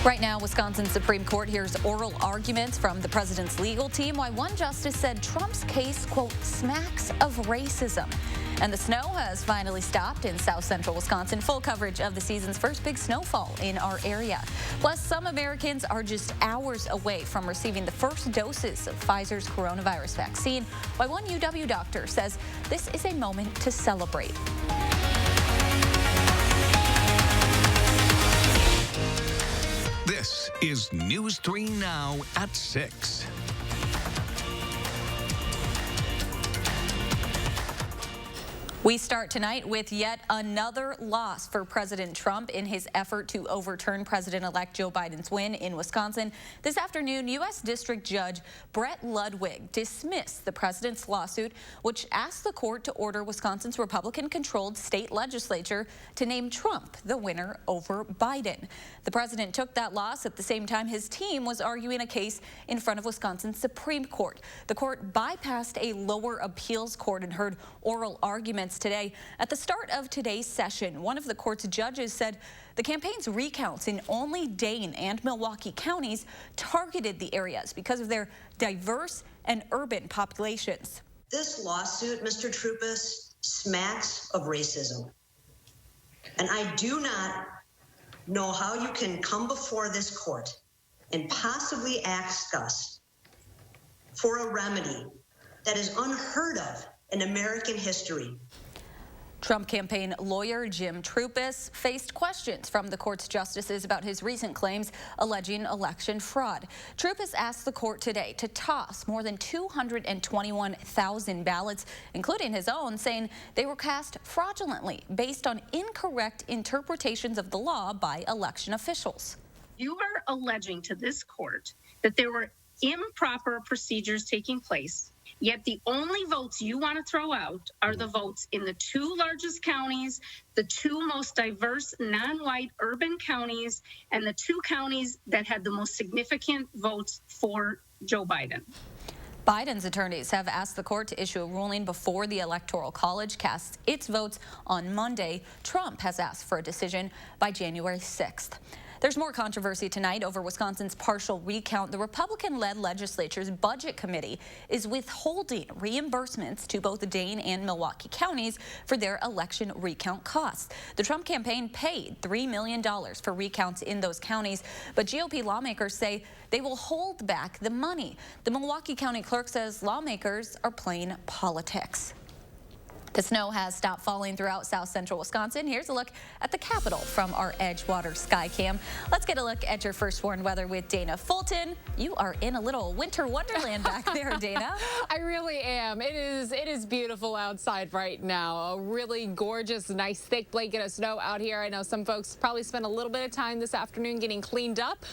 Right now, Wisconsin's Supreme Court hears oral arguments from the president's legal team why one justice said Trump's case, quote, smacks of racism. And the snow has finally stopped in south central Wisconsin. Full coverage of the season's first big snowfall in our area. Plus, some Americans are just hours away from receiving the first doses of Pfizer's coronavirus vaccine. Why one UW doctor says this is a moment to celebrate. This is News 3 Now at 6. We start tonight with yet another loss for President Trump in his effort to overturn President-elect Joe Biden's win in Wisconsin. This afternoon, U.S. District Judge Brett Ludwig dismissed the president's lawsuit, which asked the court to order Wisconsin's Republican-controlled state legislature to name Trump the winner over Biden. The president took that loss at the same time his team was arguing a case in front of Wisconsin's Supreme Court. The court bypassed a lower appeals court and heard oral arguments today. At the start of today's session, one of the court's judges said the campaign's recounts in only Dane and Milwaukee counties targeted the areas because of their diverse and urban populations. This lawsuit, Mr. Troupis, smacks of racism. And I do not know how you can come before this court and possibly ask us for a remedy that is unheard of in American history. Trump campaign lawyer Jim Troupis faced questions from the court's justices about his recent claims alleging election fraud. Troupis asked the court today to toss more than 221,000 ballots, including his own, saying they were cast fraudulently based on incorrect interpretations of the law by election officials. You are alleging to this court that there were improper procedures taking place, yet the only votes you want to throw out are the votes in the two largest counties, the two most diverse non-white urban counties, and the two counties that had the most significant votes for Joe Biden. Biden's attorneys have asked the court to issue a ruling before the Electoral College casts its votes on Monday. Trump has asked for a decision by January 6th. There's more controversy tonight over Wisconsin's partial recount. The Republican-led legislature's budget committee is withholding reimbursements to both Dane and Milwaukee counties for their election recount costs. The Trump campaign paid $3 million for recounts in those counties, but GOP lawmakers say they will hold back the money. The Milwaukee County clerk says lawmakers are playing politics. The snow has stopped falling throughout south central Wisconsin. Here's a look at the capital from our Edgewater Skycam. Let's get a look at your first warned weather with Dana Fulton. You are in a little winter wonderland back there, Dana. I really am. It is beautiful outside right now. A really gorgeous, nice, thick blanket of snow out here. I know some folks probably spent a little bit of time this afternoon getting cleaned up,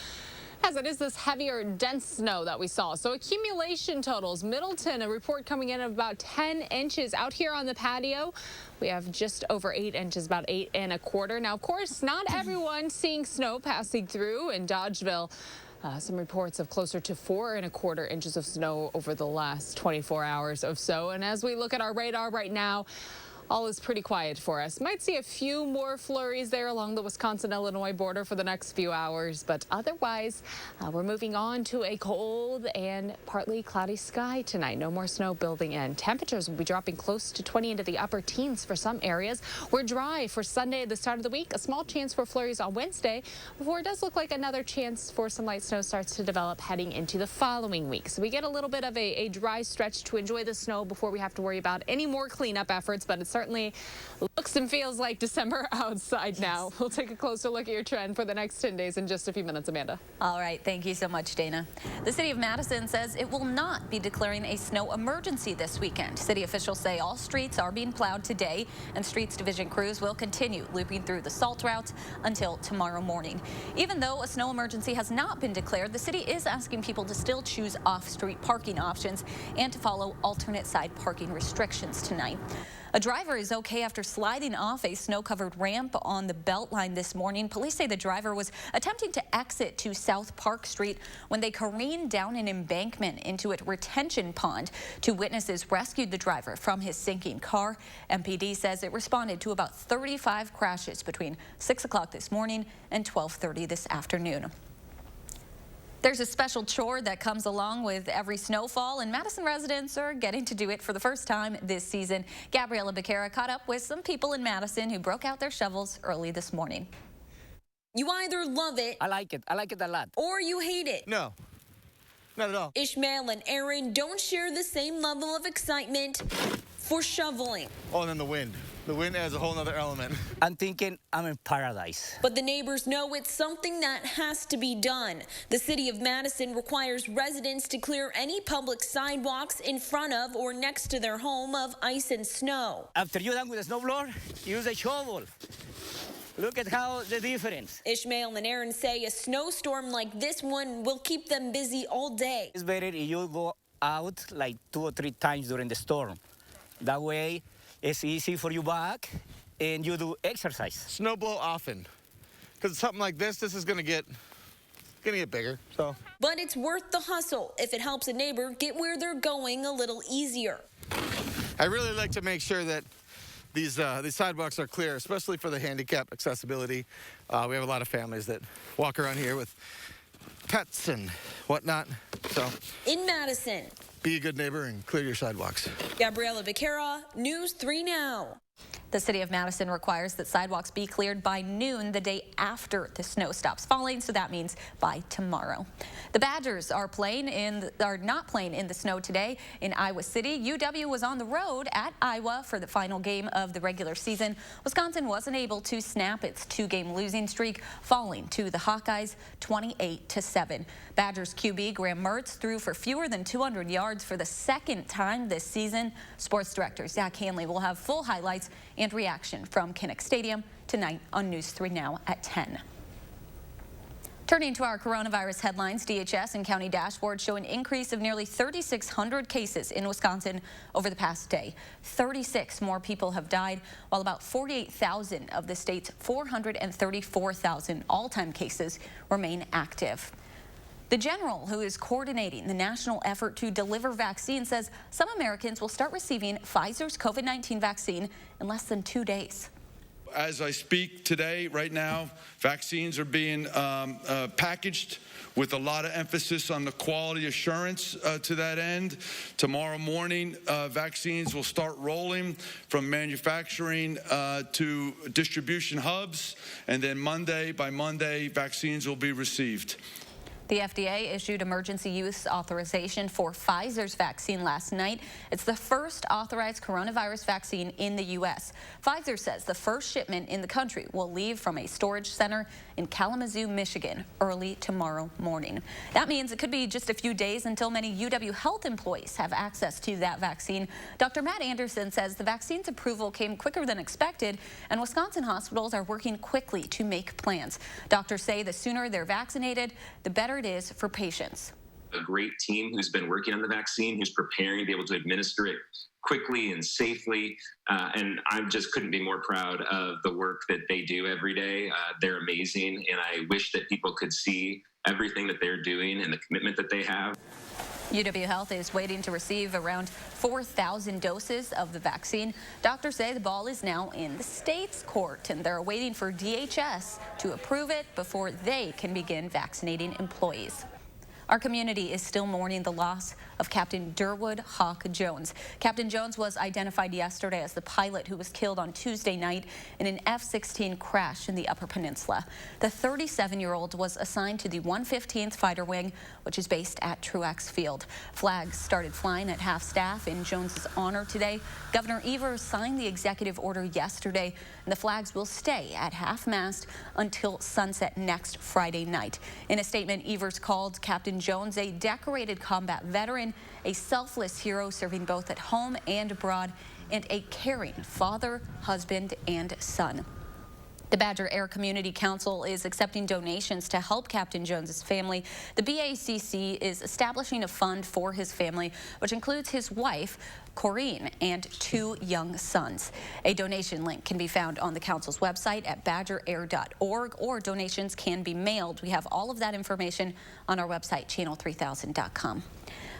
as it is this heavier, dense snow that we saw. So accumulation totals, Middleton, a report coming in of about 10 inches. Out here on the patio, we have just over 8 inches, about 8 1/4. Now, of course, not everyone seeing snow passing through in Dodgeville. Some reports of closer to 4 1/4 inches of snow over the last 24 hours or so. And as we look at our radar right now, all is pretty quiet for us. Might see a few more flurries there along the Wisconsin-Illinois border for the next few hours, but otherwise, we're moving on to a cold and partly cloudy sky tonight. No more snow building in. Temperatures will be dropping close to 20 into the upper teens for some areas. We're dry for Sunday at the start of the week. A small chance for flurries on Wednesday, before it does look like another chance for some light snow starts to develop heading into the following week. So we get a little bit of a dry stretch to enjoy the snow before we have to worry about any more cleanup efforts, but it's certainly looks and feels like December outside now. We'll take a closer look at your trend for the next 10 days in just a few minutes, Amanda. All right. Thank you so much, Dana. The city of Madison says it will not be declaring a snow emergency this weekend. City officials say all streets are being plowed today, and streets division crews will continue looping through the salt routes until tomorrow morning. Even though a snow emergency has not been declared, the city is asking people to still choose off-street parking options and to follow alternate side parking restrictions tonight. A driver is okay after sliding off a snow-covered ramp on the Beltline this morning. Police say the driver was attempting to exit to South Park Street when they careened down an embankment into a retention pond. Two witnesses rescued the driver from his sinking car. MPD says it responded to about 35 crashes between 6 o'clock this morning and 12:30 this afternoon. There's a special chore that comes along with every snowfall, and Madison residents are getting to do it for the first time this season. Gabriella Becerra caught up with some people in Madison who broke out their shovels early this morning. You either love it. I like it a lot. Or you hate it. No, not at all. Ishmael and Aaron don't share the same level of excitement for shoveling. Oh, and then the wind. The wind adds a whole nother element. I'm thinking I'm in paradise. But the neighbors know it's something that has to be done. The city of Madison requires residents to clear any public sidewalks in front of or next to their home of ice and snow. After you're done with the snowblower, use a shovel. Look at how the difference. Ishmael and Aaron say a snowstorm like this one will keep them busy all day. It's better if you go out like 2 or 3 times during the storm. That way, it's easy for you back and you do exercise. Snow blow often. Because something like this is gonna get bigger, so. But it's worth the hustle if it helps a neighbor get where they're going a little easier. I really like to make sure that these sidewalks are clear, especially for the handicap accessibility. We have a lot of families that walk around here with pets and whatnot. So In Madison, be a good neighbor and clear your sidewalks. Gabriella Becerra, News 3 Now. The city of Madison requires that sidewalks be cleared by noon the day after the snow stops falling, so that means by tomorrow. The Badgers are not playing in the snow today in Iowa City. UW was on the road at Iowa for the final game of the regular season. Wisconsin wasn't able to snap its 2-game losing streak, falling to the Hawkeyes 28-7. Badgers QB Graham Mertz threw for fewer than 200 yards for the second time this season. Sports director Zach Hanley will have full highlights and reaction from Kinnick Stadium tonight on News 3 Now at 10. Turning to our coronavirus headlines, DHS and county dashboards show an increase of nearly 3,600 cases in Wisconsin over the past day. 36 more people have died, while about 48,000 of the state's 434,000 all-time cases remain active. The general who is coordinating the national effort to deliver vaccines says some Americans will start receiving Pfizer's COVID-19 vaccine in less than 2 days. As I speak today, right now, vaccines are being packaged with a lot of emphasis on the quality assurance to that end. Tomorrow morning, vaccines will start rolling from manufacturing to distribution hubs, and then by Monday, vaccines will be received. The FDA issued emergency use authorization for Pfizer's vaccine last night. It's the first authorized coronavirus vaccine in the U.S. Pfizer says the first shipment in the country will leave from a storage center in Kalamazoo, Michigan, early tomorrow morning. That means it could be just a few days until many UW Health employees have access to that vaccine. Dr. Matt Anderson says the vaccine's approval came quicker than expected, and Wisconsin hospitals are working quickly to make plans. Doctors say the sooner they're vaccinated, the better it is for patients. A great team who's been working on the vaccine, who's preparing to be able to administer it quickly and safely. And I just couldn't be more proud of the work that they do every day. They're amazing. And I wish that people could see everything that they're doing and the commitment that they have. UW Health is waiting to receive around 4,000 doses of the vaccine. Doctors say the ball is now in the state's court, and they're waiting for DHS to approve it before they can begin vaccinating employees. Our community is still mourning the loss of Captain Durwood Hawk Jones. Captain Jones was identified yesterday as the pilot who was killed on Tuesday night in an F-16 crash in the Upper Peninsula. The 37-year-old was assigned to the 115th Fighter Wing, which is based at Truax Field. Flags started flying at half-staff in Jones's honor today. Governor Evers signed the executive order yesterday, and the flags will stay at half-mast until sunset next Friday night. In a statement, Evers called Captain Jones a decorated combat veteran, a selfless hero serving both at home and abroad, and a caring father, husband, and son. The Badger Air Community Council is accepting donations to help Captain Jones's family. The BACC is establishing a fund for his family, which includes his wife, Corrine, and 2 young sons. A donation link can be found on the council's website at badgerair.org, or donations can be mailed. We have all of that information on our website, channel3000.com.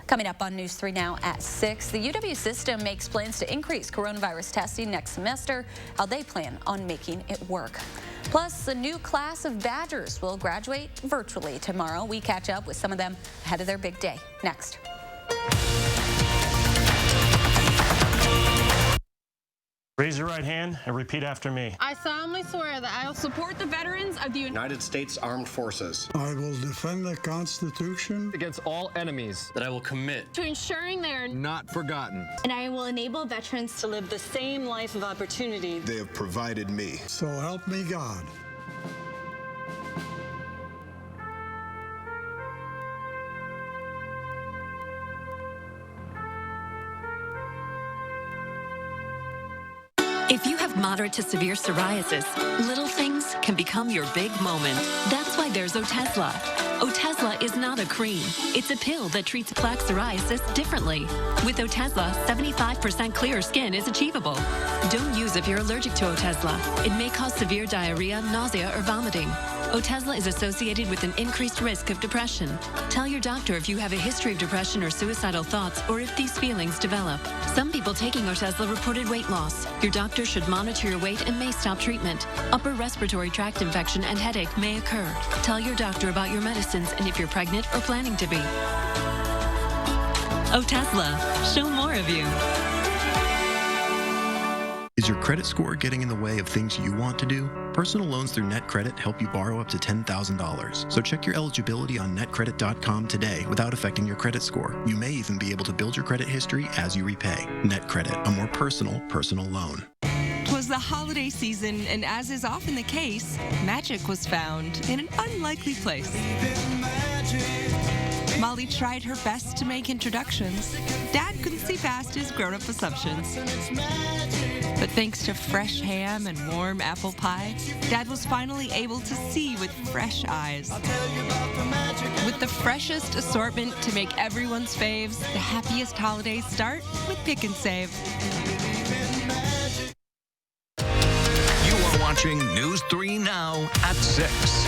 Coming up on News 3 Now at 6, the UW system makes plans to increase coronavirus testing next semester, how they plan on making it work. Plus, a new class of Badgers will graduate virtually tomorrow. We catch up with some of them ahead of their big day. Next. Raise your right hand and repeat after me. I solemnly swear that I will support the veterans of the United States Armed Forces. I will defend the Constitution against all enemies. That I will commit to ensuring they are not forgotten. And I will enable veterans to live the same life of opportunity they have provided me. So help me God. If you have moderate to severe psoriasis, little things can become your big moment. That's why there's Otezla. Otezla is not a cream. It's a pill that treats plaque psoriasis differently. With Otezla, 75% clear skin is achievable. Don't use if you're allergic to Otezla. It may cause severe diarrhea, nausea, or vomiting. Otezla is associated with an increased risk of depression. Tell your doctor if you have a history of depression or suicidal thoughts, or if these feelings develop. Some people taking Otezla reported weight loss. Your doctor should monitor your weight and may stop treatment. Upper respiratory tract infection and headache may occur. Tell your doctor about your medicines and if you're pregnant or planning to be. Otezla, show more of you. Is your credit score getting in the way of things you want to do? Personal loans through NetCredit help you borrow up to $10,000. So check your eligibility on netcredit.com today without affecting your credit score. You may even be able to build your credit history as you repay. NetCredit, a more personal loan. 'Twas the holiday season, and as is often the case, magic was found in an unlikely place. Molly tried her best to make introductions. Dad couldn't see past his grown-up assumptions. But thanks to fresh ham and warm apple pie, Dad was finally able to see with fresh eyes. With the freshest assortment to make everyone's faves, the happiest holidays start with Pick and Save. You are watching News 3 Now at 6.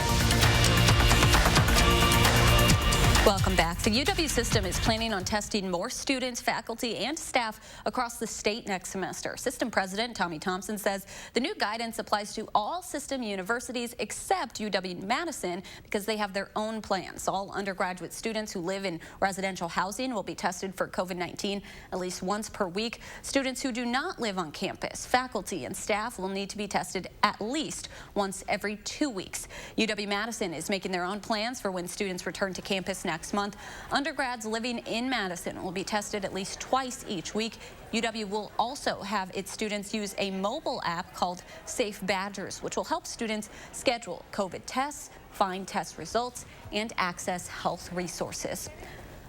Welcome back. The UW system is planning on testing more students, faculty, and staff across the state next semester. System President Tommy Thompson says the new guidance applies to all system universities except UW-Madison because they have their own plans. All undergraduate students who live in residential housing will be tested for COVID-19 at least once per week. Students who do not live on campus, faculty, and staff will need to be tested at least once every 2 weeks. UW-Madison is making their own plans for when students return to campus next month. Undergrads living in Madison will be tested at least twice each week. UW will also have its students use a mobile app called Safe Badgers, which will help students schedule COVID tests, find test results, and access health resources.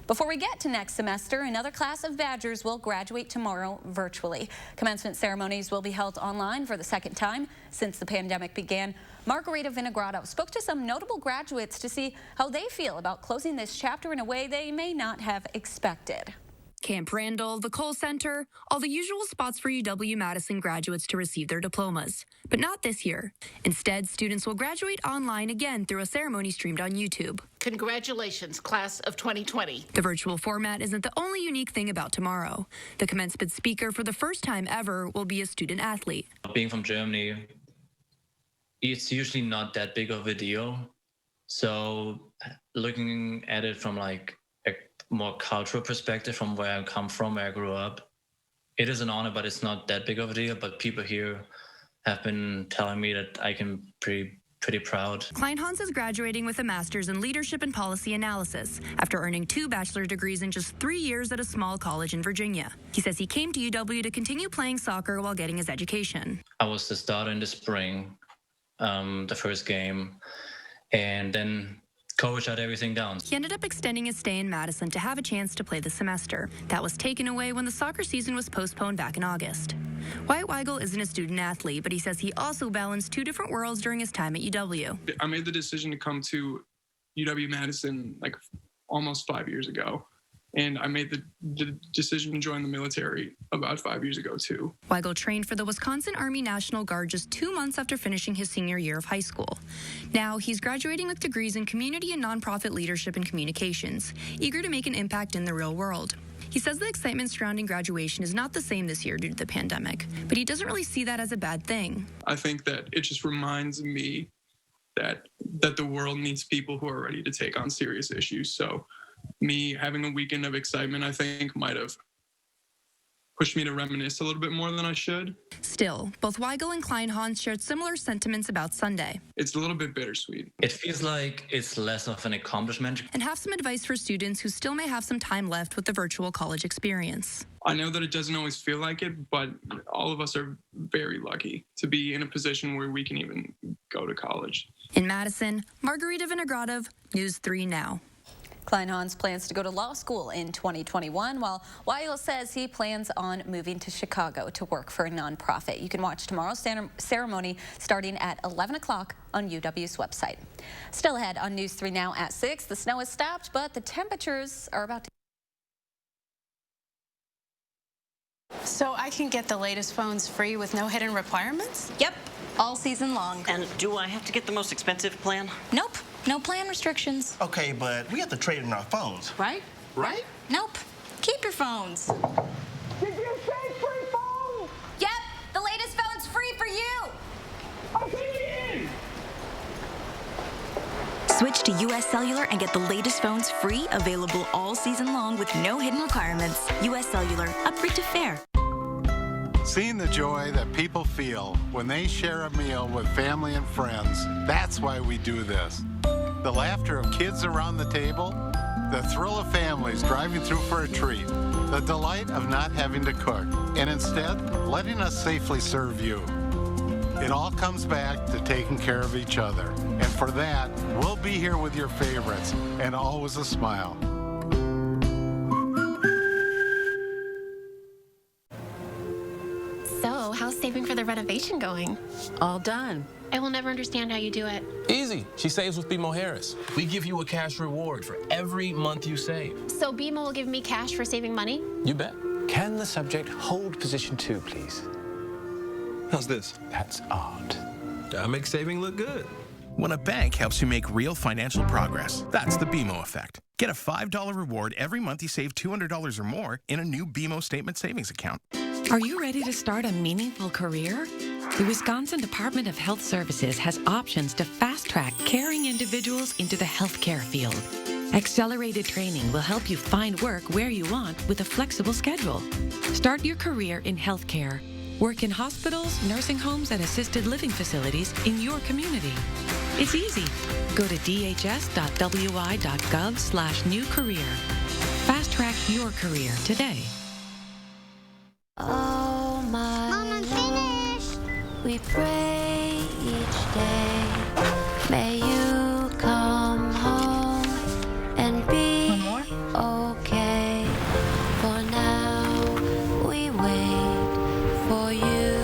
Before we get to next semester, another class of Badgers will graduate tomorrow virtually. Commencement ceremonies will be held online for the second time since the pandemic began. Margarita Vinogrado spoke to some notable graduates to see how they feel about closing this chapter in a way they may not have expected. Camp Randall, the Cole Center, all the usual spots for UW-Madison graduates to receive their diplomas. But not this year. Instead, students will graduate online again through a ceremony streamed on YouTube. Congratulations, class of 2020. The virtual format isn't the only unique thing about tomorrow. The commencement speaker for the first time ever will be a student athlete. Being from Germany, it's usually not that big of a deal. So looking at it from like a more cultural perspective, from where I come from, where I grew up, it is an honor, but it's not that big of a deal. But people here have been telling me that I can pretty proud. Kleinhans is graduating with a master's in leadership and policy analysis after earning 2 bachelor degrees in just 3 years at a small college in Virginia. He says he came to UW to continue playing soccer while getting his education. I was the starter in the spring, the first game, and then coach shut everything down. He ended up extending his stay in Madison to have a chance to play the semester. That was taken away when the soccer season was postponed back in August. Wyatt Weigel isn't a student athlete, but he says he also balanced 2 different worlds during his time at UW. I made the decision to come to UW-Madison like almost 5 years ago. And I made the decision to join the military about 5 years ago, too. Weigel trained for the Wisconsin Army National Guard just 2 months after finishing his senior year of high school. Now he's graduating with degrees in community and nonprofit leadership and communications, eager to make an impact in the real world. He says the excitement surrounding graduation is not the same this year due to the pandemic, but he doesn't really see that as a bad thing. I think that it just reminds me that the world needs people who are ready to take on serious issues. So me having a weekend of excitement, I think, might have pushed me to reminisce a little bit more than I should. Still, both Weigel and Kleinhans shared similar sentiments about Sunday. It's a little bit bittersweet. It feels like it's less of an accomplishment. And have some advice for students who still may have some time left with the virtual college experience. I know that it doesn't always feel like it, but all of us are very lucky to be in a position where we can even go to college. In Madison, Margarita Vinogradov, News 3 Now. Kleinhans plans to go to law school in 2021, while Weigel says he plans on moving to Chicago to work for a nonprofit. You can watch tomorrow's ceremony starting at 11 o'clock on UW's website. Still ahead on News 3 Now at 6, the snow has stopped, but the temperatures are about to... So I can get the latest phones free with no hidden requirements? Yep. All season long. And do I have to get the most expensive plan? Nope. No plan restrictions. Okay, but we have to trade in our phones. Right? Right? Nope. Keep your phones. Did you say free phone? Yep. The latest phone's free for you. Okay, in. Switch to U.S. Cellular and get the latest phones free, available all season long with no hidden requirements. U.S. Cellular, upgrade to fair. Seeing the joy that people feel when they share a meal with family and friends, that's why we do this. The laughter of kids around the table, the thrill of families driving through for a treat, the delight of not having to cook, and instead letting us safely serve you. It all comes back to taking care of each other. And for that, we'll be here with your favorites and always a smile. So, how's saving for the renovation going? All done. I will never understand how you do it. Easy. She saves with BMO Harris. We give you a cash reward for every month you save. So BMO will give me cash for saving money? You bet. Can the subject hold position 2, please? How's this? That's art. That makes saving look good. When a bank helps you make real financial progress, that's the BMO effect. Get a $5 reward every month you save $200 or more in a new BMO Statement Savings account. Are you ready to start a meaningful career? The Wisconsin Department of Health Services has options to fast-track caring individuals into the healthcare field. Accelerated training will help you find work where you want with a flexible schedule. Start your career in healthcare. Work in hospitals, nursing homes, and assisted living facilities in your community. It's easy. Go to dhs.wi.gov/new-career. Fast-track your career today. Oh my Mom, I'm finished. We pray each day. May you come home and be okay. For now, we wait for you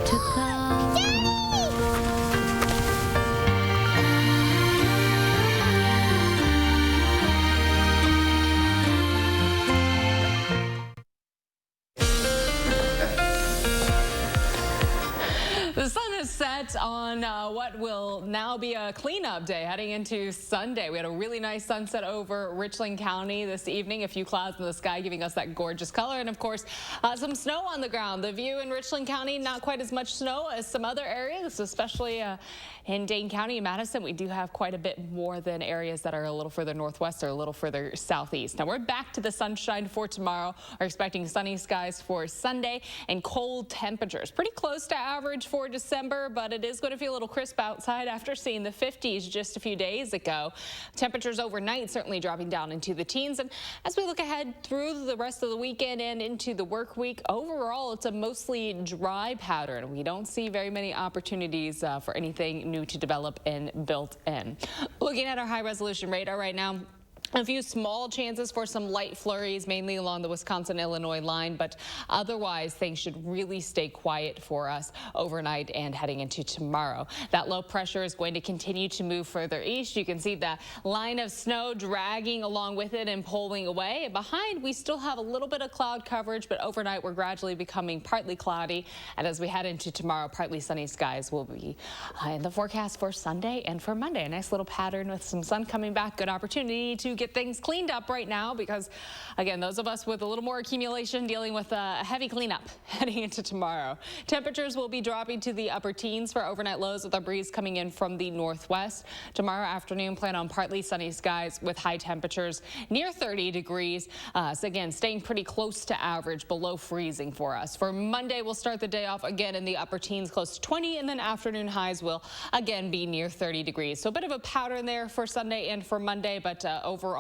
to come. The sun has set on what will now be a cleanup day heading into Sunday. We had a really nice sunset over Richland County this evening. A few clouds in the sky giving us that gorgeous color. And of course, some snow on the ground. The view in Richland County, not quite as much snow as some other areas, especially in Dane County and Madison. We do have quite a bit more than areas that are a little further northwest or a little further southeast. Now we're back to the sunshine for tomorrow. We're expecting sunny skies for Sunday and cold temperatures. Pretty close to average for December, but it is going to feel a little crisp outside after seeing the 50s just a few days ago. Temperatures overnight certainly dropping down into the teens. And as we look ahead through the rest of the weekend and into the work week, overall, it's a mostly dry pattern. We don't see very many opportunities for anything new to develop and built in. Looking at our high resolution radar right now, A few small chances for some light flurries, mainly along the Wisconsin-Illinois line, but otherwise things should really stay quiet for us overnight and heading into tomorrow. That low pressure is going to continue to move further east. You can see the line of snow dragging along with it and pulling away. Behind, we still have a little bit of cloud coverage, but overnight we're gradually becoming partly cloudy. And as we head into tomorrow, partly sunny skies will be in the forecast for Sunday and for Monday. A nice little pattern with some sun coming back. Good opportunity to get things cleaned up right now because, again, those of us with a little more accumulation dealing with a heavy cleanup heading into tomorrow. Temperatures will be dropping to the upper teens for overnight lows with a breeze coming in from the northwest. Tomorrow afternoon, plan on partly sunny skies with high temperatures near 30 degrees. So again, staying pretty close to average, below freezing for us. For Monday, we'll start the day off again in the upper teens, close to 20, and then afternoon highs will again be near 30 degrees. So a bit of a pattern there for Sunday and for Monday, but overall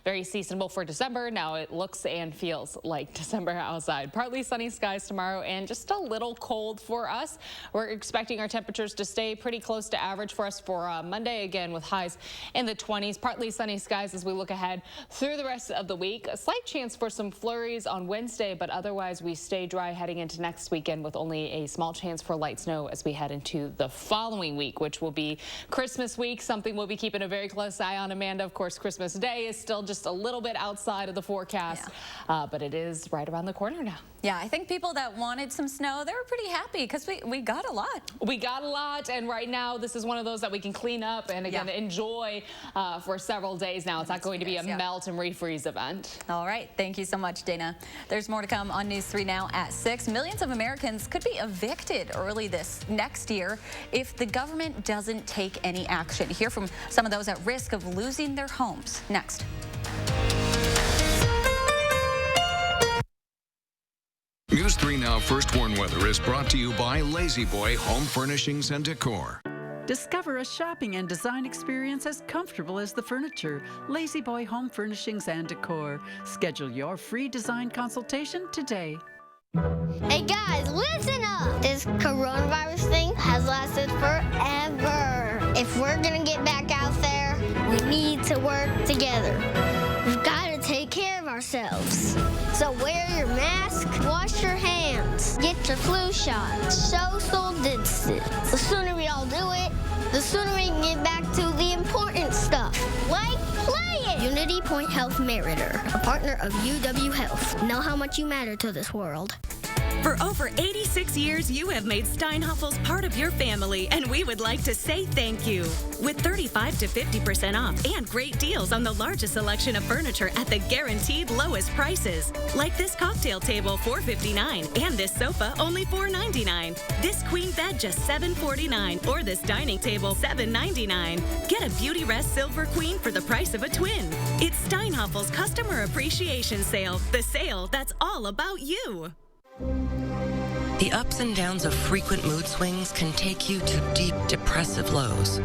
very seasonable for December. Now it looks and feels like December outside. Partly sunny skies tomorrow and just a little cold for us. We're expecting our temperatures to stay pretty close to average for us for Monday, again with highs in the 20s. Partly sunny skies as we look ahead through the rest of the week. A slight chance for some flurries on Wednesday, but otherwise we stay dry heading into next weekend with only a small chance for light snow as we head into the following week, which will be Christmas week. Something we'll be keeping a very close eye on, Amanda. Of course, Christmas Day is still just a little bit outside of the forecast, but it is right around the corner now. Yeah, I think people that wanted some snow, they were pretty happy because we got a lot. We got a lot, and right now this is one of those that we can clean up and again enjoy for several days now. It's not going to be a melt and refreeze event. All right, thank you so much, Dana. There's more to come on News 3 Now at 6. Millions of Americans could be evicted early this next year if the government doesn't take any action. Hear from some of those at risk of losing their homes next. News 3 Now First Warn Weather is brought to you by Lazy Boy Home Furnishings and Decor. Discover a shopping and design experience as comfortable as the furniture. Lazy Boy Home Furnishings and Decor. Schedule your free design consultation today. Hey guys, listen up! This coronavirus thing has lasted forever. If we're gonna get back out there, we need to work together. We've got to take care of ourselves. So wear your mask, wash your hands, get your flu shot, social distance. The sooner we all do it, the sooner we can get back to the important stuff, like playing. Unity Point Health Meritor, a partner of UW Health. Know how much you matter to this world. For over 86 years, you have made Steinhafels part of your family, and we would like to say thank you. With 35 to 50% off and great deals on the largest selection of furniture at the guaranteed lowest prices. Like this cocktail table, $4.59, and this sofa, only $4.99. This queen bed, just $7.49, or this dining table, $7.99. Get a Beauty Rest Silver Queen for the price of a twin. It's Steinhafels Customer Appreciation Sale, the sale that's all about you. The ups and downs of frequent mood swings can take you to deep depressive lows,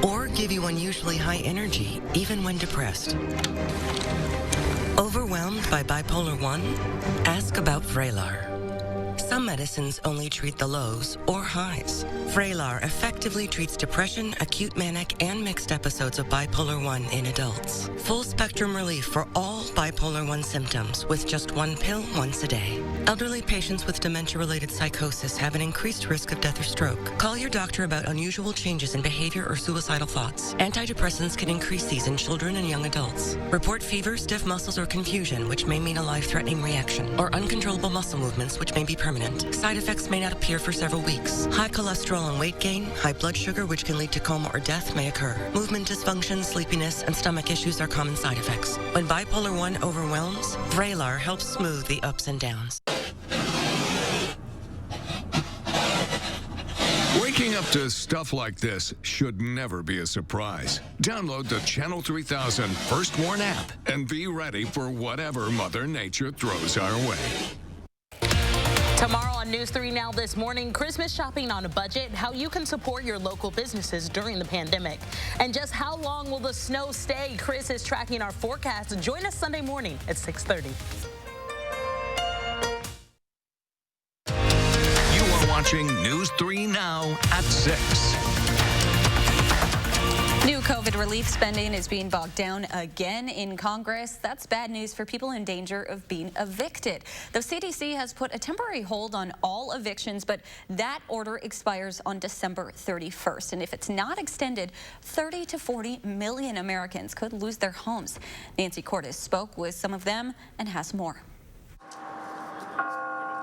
or give you unusually high energy even when depressed. Overwhelmed by bipolar 1? Ask about Vraylar. Some medicines only treat the lows or highs. Vraylar effectively treats depression, acute manic, and mixed episodes of bipolar 1 in adults. Full spectrum relief for all bipolar 1 symptoms with just one pill once a day. Elderly patients with dementia-related psychosis have an increased risk of death or stroke. Call your doctor about unusual changes in behavior or suicidal thoughts. Antidepressants can increase these in children and young adults. Report fever, stiff muscles, or confusion, which may mean a life-threatening reaction, or uncontrollable muscle movements, which may be permanent. Side effects may not appear for several weeks. High cholesterol and weight gain, high blood sugar, which can lead to coma or death, may occur. Movement dysfunction, sleepiness, and stomach issues are common side effects. When bipolar 1 overwhelms, Vraylar helps smooth the ups and downs. Waking up to stuff like this should never be a surprise. Download the Channel 3000 First Warn app and be ready for whatever Mother Nature throws our way. Tomorrow on News 3 Now this morning, Christmas shopping on a budget, how you can support your local businesses during the pandemic. And just how long will the snow stay? Chris is tracking our forecast. Join us Sunday morning at 6:30. You are watching News 3 Now at 6. New COVID relief spending is being bogged down again in Congress. That's bad news for people in danger of being evicted. The CDC has put a temporary hold on all evictions, but that order expires on December 31st. And if it's not extended, 30 to 40 million Americans could lose their homes. Nancy Cordes spoke with some of them and has more.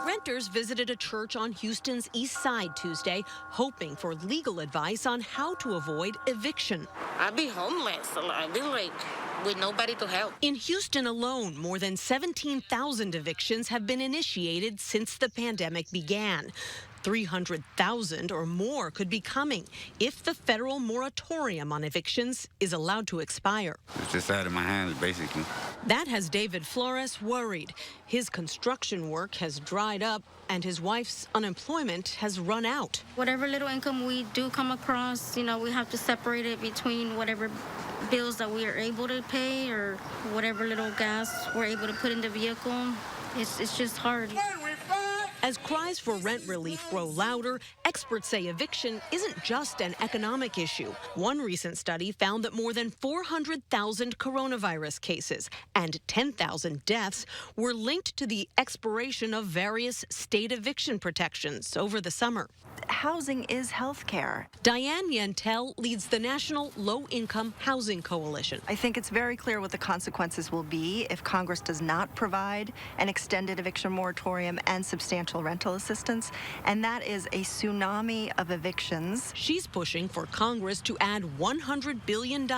Renters visited a church on Houston's east side Tuesday, hoping for legal advice on how to avoid eviction. I'd be homeless. I'd be like with nobody to help. In Houston alone, more than 17,000 evictions have been initiated since the pandemic began. 300,000 or more could be coming if the federal moratorium on evictions is allowed to expire. It's just out of my hands, basically. That has David Flores worried. His construction work has dried up and his wife's unemployment has run out. Whatever little income we do come across, we have to separate it between whatever bills that we are able to pay or whatever little gas we're able to put in the vehicle. It's just hard. As cries for rent relief grow louder, experts say eviction isn't just an economic issue. One recent study found that more than 400,000 coronavirus cases and 10,000 deaths were linked to the expiration of various state eviction protections over the summer. Housing is health care. Diane Yantel leads the National Low-Income Housing Coalition. I think it's very clear what the consequences will be if Congress does not provide an extended eviction moratorium and substantial rental assistance, and that is a tsunami of evictions. She's pushing for Congress to add $100 billion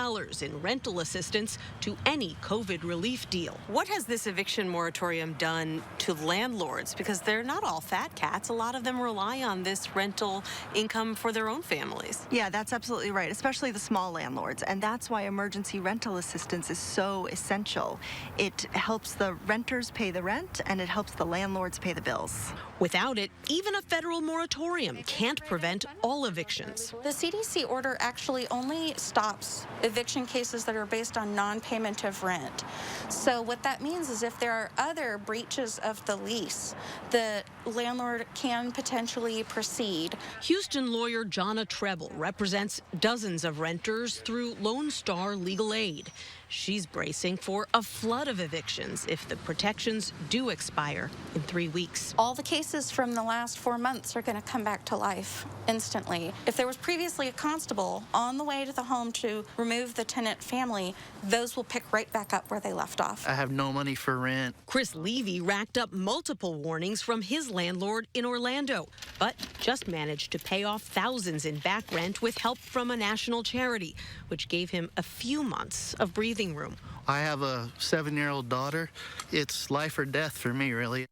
in rental assistance to any COVID relief deal. What has this eviction moratorium done to landlords? Because they're not all fat cats. A lot of them rely on this rental income for their own families. Yeah, that's absolutely right, especially the small landlords. And that's why emergency rental assistance is so essential. It helps the renters pay the rent and it helps the landlords pay the bills. Without it, even a federal moratorium can't prevent all evictions. The CDC order actually only stops eviction cases that are based on non-payment of rent. So what that means is if there are other breaches of the lease, the landlord can potentially proceed. Houston lawyer Jonna Treble represents dozens of renters through Lone Star Legal Aid. She's bracing for a flood of evictions if the protections do expire in 3 weeks. All the cases from the last 4 months are going to come back to life instantly. If there was previously a constable on the way to the home to remove the tenant family, those will pick right back up where they left off. I have no money for rent. Chris Levy racked up multiple warnings from his landlord in Orlando, but just managed to pay off thousands in back rent with help from a national charity, which gave him a few months of breathing room. I have a 7-year-old daughter. It's life or death for me, really.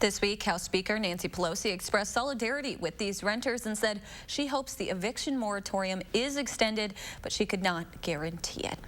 This week, House Speaker Nancy Pelosi expressed solidarity with these renters and said she hopes the eviction moratorium is extended, but she could not guarantee it.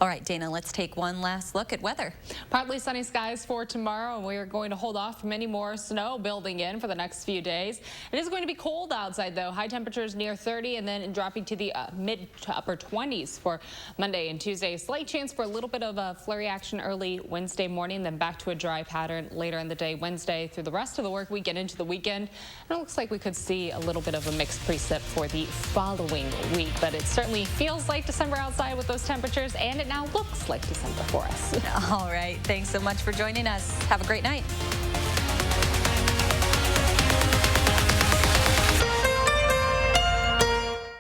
All right, Dana, let's take one last look at weather. Partly sunny skies for tomorrow, and we are going to hold off from any more snow building in for the next few days. It is going to be cold outside, though. High temperatures near 30 and then dropping to the mid to upper 20s for Monday and Tuesday. Slight chance for a little bit of a flurry action early Wednesday morning, then back to a dry pattern later in the day Wednesday through the rest of the work week and into the weekend. And it looks like we could see a little bit of a mixed precip for the following week, but it certainly feels like December outside with those temperatures, and it now looks like December for us. All right. Thanks so much for joining us. Have a great night.